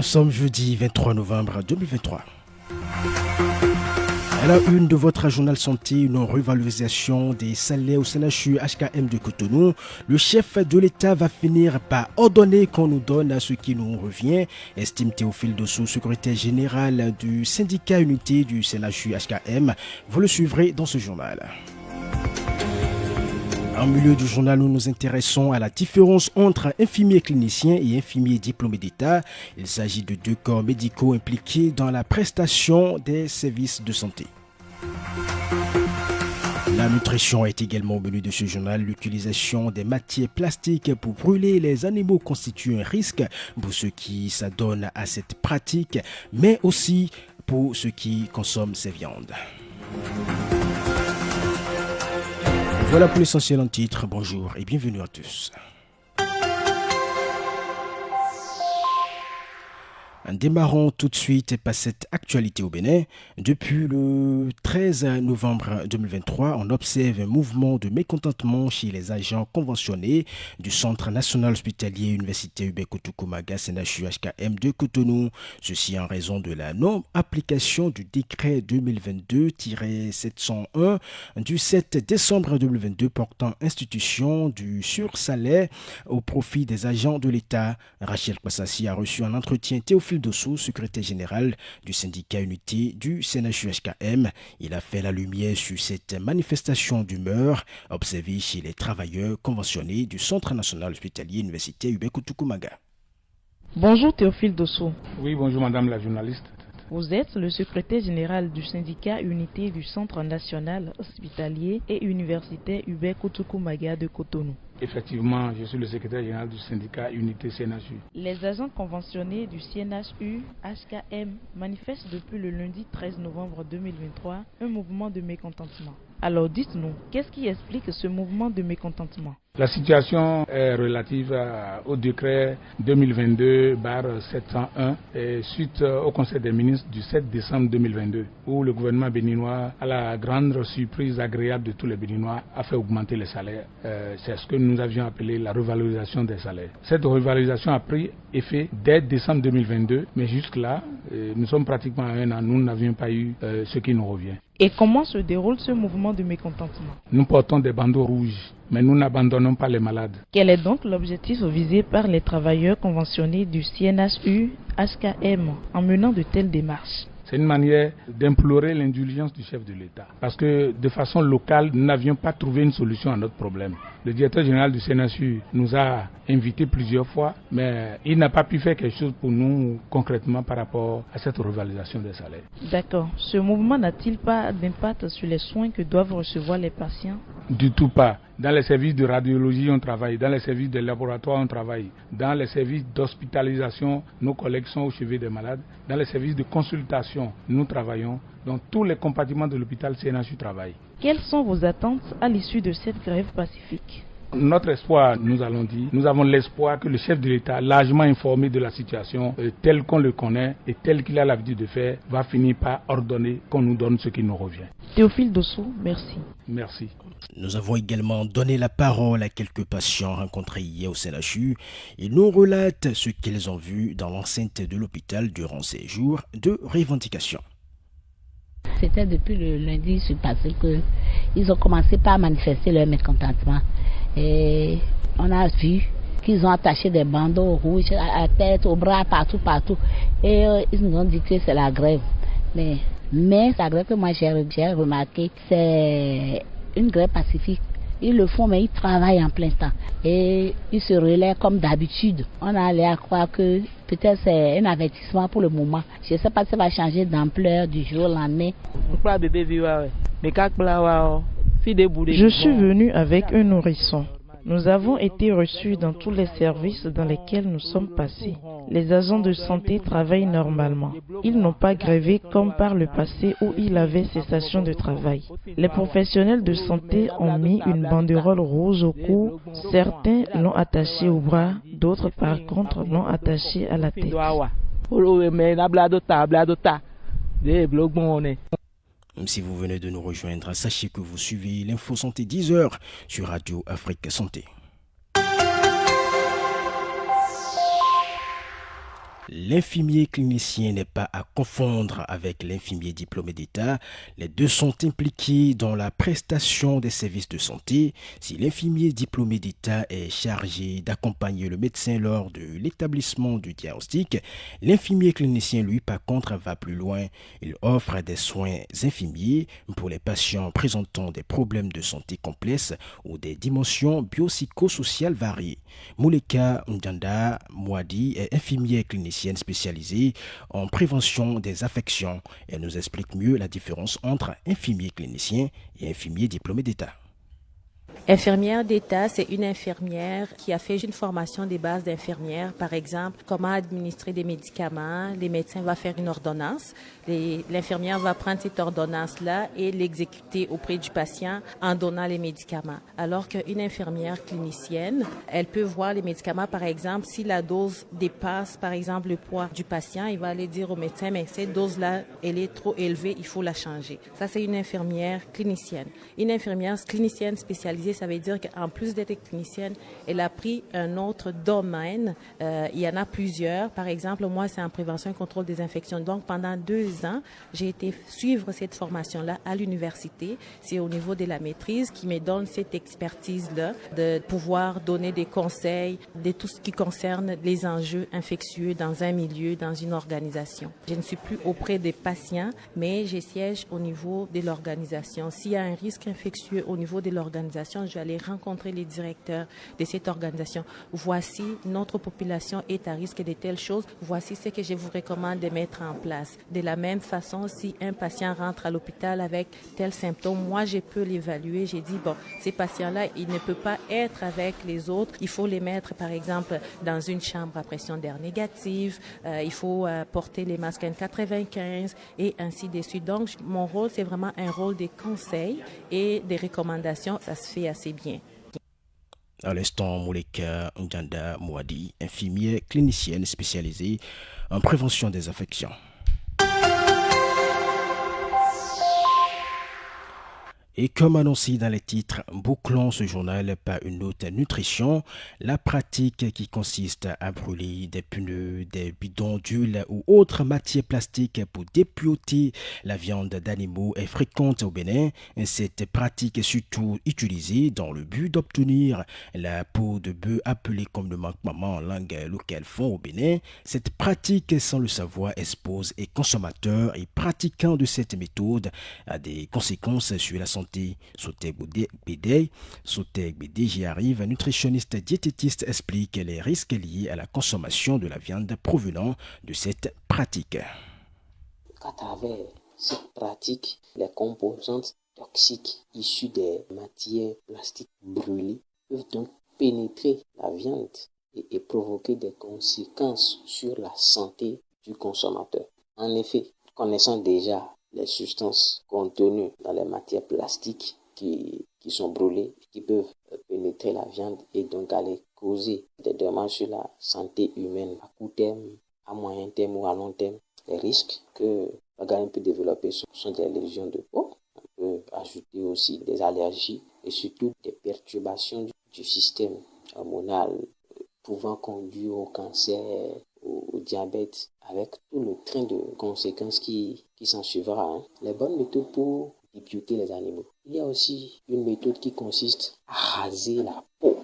sommes jeudi 23 novembre 2023. À la une de votre journal santé, une revalorisation des salaires au CNHU HKM de Cotonou. Le chef de l'État va finir par ordonner qu'on nous donne ce qui nous revient, estime Théophile Dossou, secrétaire général du syndicat unité du CNHU HKM. Vous le suivrez dans ce journal. En milieu du journal, nous nous intéressons à la différence entre infirmiers cliniciens et infirmiers diplômés d'État. Il s'agit de deux corps médicaux impliqués dans la prestation des services de santé. La nutrition est également au menu de ce journal. L'utilisation des matières plastiques pour brûler les animaux constitue un risque pour ceux qui s'adonnent à cette pratique, mais aussi pour ceux qui consomment ces viandes. Voilà pour l'essentiel en titre. Bonjour et bienvenue à tous. Démarrons tout de suite par cette actualité au Bénin. Depuis le 13 novembre 2023, on observe un mouvement de mécontentement chez les agents conventionnés du Centre national hospitalier universitaire Hubert Koutoukou-Maga CNHU HKM de Cotonou. Ceci en raison de la non-application du décret 2022-701 du 7 décembre 2022 portant institution du sursalaire au profit des agents de l'État. Rachel Kwassassi a reçu un entretien Théophile Dossou, secrétaire général du syndicat unité du CNHU HKM. Il a fait la lumière sur cette manifestation d'humeur observée chez les travailleurs conventionnés du Centre national hospitalier universitaire Hubert Koutoukou-Maga. Bonjour Théophile Dossou. Oui, bonjour madame la journaliste. Vous êtes le secrétaire général du syndicat unité du Centre national hospitalier et universitaire Hubert Koutoukou-Maga de Cotonou. Effectivement, je suis le secrétaire général du syndicat unité CNHU. Les agents conventionnés du CNHU HKM manifestent depuis le lundi 13 novembre 2023 un mouvement de mécontentement. Alors dites-nous, qu'est-ce qui explique ce mouvement de mécontentement? La situation est relative au décret 2022-701 suite au Conseil des ministres du 7 décembre 2022 où le gouvernement béninois, à la grande surprise agréable de tous les Béninois, a fait augmenter les salaires. C'est ce que nous avions appelé la revalorisation des salaires. Cette revalorisation a pris effet dès décembre 2022, mais jusque-là, nous sommes pratiquement à un an, nous n'avions pas eu ce qui nous revient. Et comment se déroule ce mouvement de mécontentement? Nous portons des bandeaux rouges, mais nous n'abandonnons pas les malades. Quel est donc l'objectif visé par les travailleurs conventionnés du CNHU HKM en menant de telles démarches? C'est une manière d'implorer l'indulgence du chef de l'État. Parce que de façon locale, nous n'avions pas trouvé une solution à notre problème. Le directeur général du CNHU nous a invités plusieurs fois, mais il n'a pas pu faire quelque chose pour nous concrètement par rapport à cette revalorisation des salaires. D'accord. Ce mouvement n'a-t-il pas d'impact sur les soins que doivent recevoir les patients? Du tout pas. Dans les services de radiologie, on travaille. Dans les services de laboratoire, on travaille. Dans les services d'hospitalisation, nos collègues sont au chevet des malades. Dans les services de consultation, nous travaillons. Dans tous les compartiments de l'hôpital, CNHU travaille. Quelles sont vos attentes à l'issue de cette grève pacifique? Notre espoir, nous avons l'espoir que le chef de l'État, largement informé de la situation tel qu'on le connaît et tel qu'il a l'habitude de faire, va finir par ordonner qu'on nous donne ce qui nous revient. Théophile Dossou, merci. Merci. Nous avons également donné la parole à quelques patients rencontrés hier au CNHU. Ils nous relatent ce qu'ils ont vu dans l'enceinte de l'hôpital durant ces jours de revendication. C'était depuis le lundi passé qu'ils ont commencé par manifester leur mécontentement. Et on a vu qu'ils ont attaché des bandeaux rouges à la tête, aux bras, partout. Et ils nous ont dit que c'est la grève. Mais la grève que moi j'ai remarqué, c'est une grève pacifique. Ils le font, mais ils travaillent en plein temps. Et ils se relaient comme d'habitude. On a l'air à croire que peut-être c'est un avertissement pour le moment. Je ne sais pas si ça va changer d'ampleur du jour au lendemain. Je suis venu avec un nourrisson. Nous avons été reçus dans tous les services dans lesquels nous sommes passés. Les agents de santé travaillent normalement. Ils n'ont pas grévé comme par le passé où il y avait cessation de travail. Les professionnels de santé ont mis une banderole rose au cou. Certains l'ont attachée au bras, d'autres par contre l'ont attachée à la tête. Si vous venez de nous rejoindre, sachez que vous suivez l'Info Santé 10h sur Radio Afrique Santé. L'infirmier clinicien n'est pas à confondre avec l'infirmier diplômé d'État. Les deux sont impliqués dans la prestation des services de santé. Si l'infirmier diplômé d'État est chargé d'accompagner le médecin lors de l'établissement du diagnostic, l'infirmier clinicien, lui, par contre, va plus loin. Il offre des soins infirmiers pour les patients présentant des problèmes de santé complexes ou des dimensions biopsychosociales variées. Mouleka Ndjanda Mouadi est infirmière clinicienne spécialisée en prévention des affections. Elle nous explique mieux la différence entre infirmier clinicien et infirmier diplômé d'État. Infirmière d'État, c'est une infirmière qui a fait une formation des bases d'infirmière, par exemple, comment administrer des médicaments. Les médecins vont faire une ordonnance. L'infirmière va prendre cette ordonnance-là et l'exécuter auprès du patient en donnant les médicaments. Alors qu'une infirmière clinicienne, elle peut voir les médicaments, par exemple, si la dose dépasse, par exemple, le poids du patient, il va aller dire au médecin, mais cette dose-là, elle est trop élevée, il faut la changer. Ça, c'est une infirmière clinicienne. Une infirmière clinicienne spécialisée, ça veut dire qu'en plus d'être clinicienne, elle a pris un autre domaine. Il y en a plusieurs. Par exemple, moi, c'est en prévention et contrôle des infections. Donc, pendant 2 ans, j'ai été suivre cette formation-là à l'université. C'est au niveau de la maîtrise qui me donne cette expertise-là de pouvoir donner des conseils de tout ce qui concerne les enjeux infectieux dans un milieu, dans une organisation. Je ne suis plus auprès des patients, mais je siège au niveau de l'organisation. S'il y a un risque infectieux au niveau de l'organisation, je vais aller rencontrer les directeurs de cette organisation. Voici, notre population est à risque de telles choses. Voici ce que je vous recommande de mettre en place. De la même façon, si un patient rentre à l'hôpital avec tel symptôme, moi, je peux l'évaluer. J'ai dit, bon, ces patients-là, ils ne peuvent pas être avec les autres. Il faut les mettre, par exemple, dans une chambre à pression d'air négative. Il faut porter les masques N95 et ainsi de suite. Donc, mon rôle, c'est vraiment un rôle de conseil et des recommandations. Ça se fait assez bien. À l'instant, Mouleka Ndjanda Mouadi, infirmière clinicienne spécialisée en prévention des affections. Et comme annoncé dans les titres, bouclons ce journal par une note nutrition. La pratique qui consiste à brûler des pneus, des bidons d'huile ou autres matières plastiques pour dépioter la viande d'animaux est fréquente au Bénin. Cette pratique est surtout utilisée dans le but d'obtenir la peau de bœuf appelée communément en langue locale fond au Bénin. Cette pratique, sans le savoir, expose les consommateurs et pratiquants de cette méthode à des conséquences sur la santé. Sotek Bédé, j'y arrive, un nutritionniste diététiste explique les risques liés à la consommation de la viande provenant de cette pratique. À travers cette pratique, les composantes toxiques issues des matières plastiques brûlées peuvent donc pénétrer la viande et provoquer des conséquences sur la santé du consommateur. En effet, connaissant déjà les substances contenues dans les matières plastiques qui sont brûlées, qui peuvent pénétrer la viande et donc aller causer des dommages sur la santé humaine à court terme, à moyen terme ou à long terme. Les risques que l'organisme peut développer sont des lésions de peau. On peut ajouter aussi des allergies et surtout des perturbations du système hormonal pouvant conduire au cancer, au diabète, avec tout le train de conséquences qui s'en suivra. Les bonnes méthodes pour dépioter les animaux. Il y a aussi une méthode qui consiste à raser la peau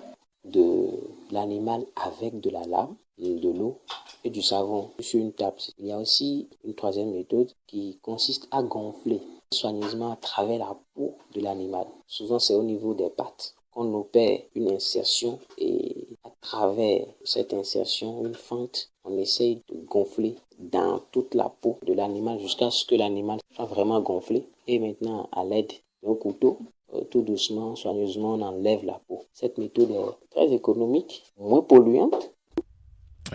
de l'animal avec de la lame, de l'eau et du savon sur une table. Il y a aussi une troisième méthode qui consiste à gonfler soigneusement à travers la peau de l'animal. Souvent, c'est au niveau des pattes qu'on opère une insertion et à travers cette insertion, une fente, on essaye de gonfler dans toute la peau de l'animal jusqu'à ce que l'animal soit vraiment gonflé. Et maintenant, à l'aide d'un couteau, tout doucement, soigneusement, on enlève la peau. Cette méthode est très économique, moins polluante.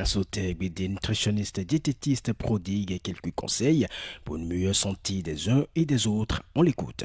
Sotek Bédé, nutritionniste diététiste, prodigue quelques conseils pour une meilleure santé des uns et des autres. On l'écoute.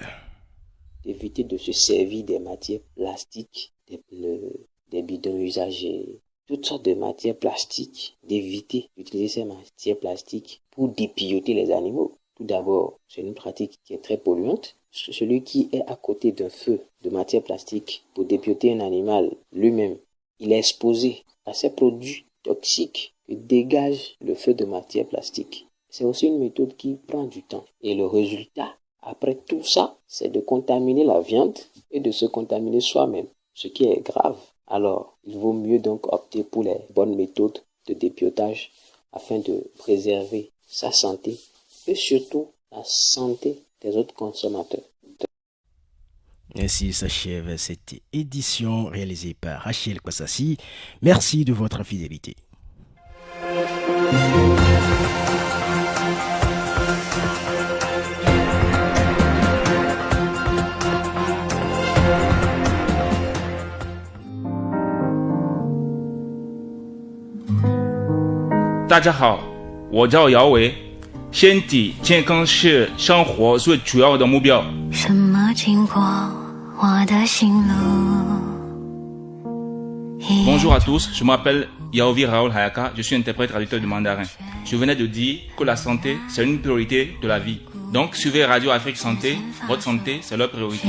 D'éviter de se servir des matières plastiques, des pneus, des bidons usagés, toutes sortes de matières plastiques, d'éviter d'utiliser ces matières plastiques pour dépioter les animaux. Tout d'abord, c'est une pratique qui est très polluante. Celui qui est à côté d'un feu de matière plastique pour dépioter un animal lui-même, il est exposé à ces produits toxiques et dégage le feu de matière plastique. C'est aussi une méthode qui prend du temps. Et le résultat, après tout ça, c'est de contaminer la viande et de se contaminer soi-même, ce qui est grave. Alors, il vaut mieux donc opter pour les bonnes méthodes de dépiotage afin de préserver sa santé et surtout la santé des autres consommateurs. Ainsi s'achève cette édition réalisée par Rachel Kwassassi. Merci de votre fidélité. Bonjour, 我叫姚维，身体健康是生活最主要的目标。什么经过我的心路？Bonjour à tous, je m'appelle Yaovi Raoul Hayaka, je suis interprète traducteur du mandarin. Je venais de dire que la santé, c'est une priorité de la vie. Donc, suivez Radio Afrique Santé, votre santé, c'est leur priorité.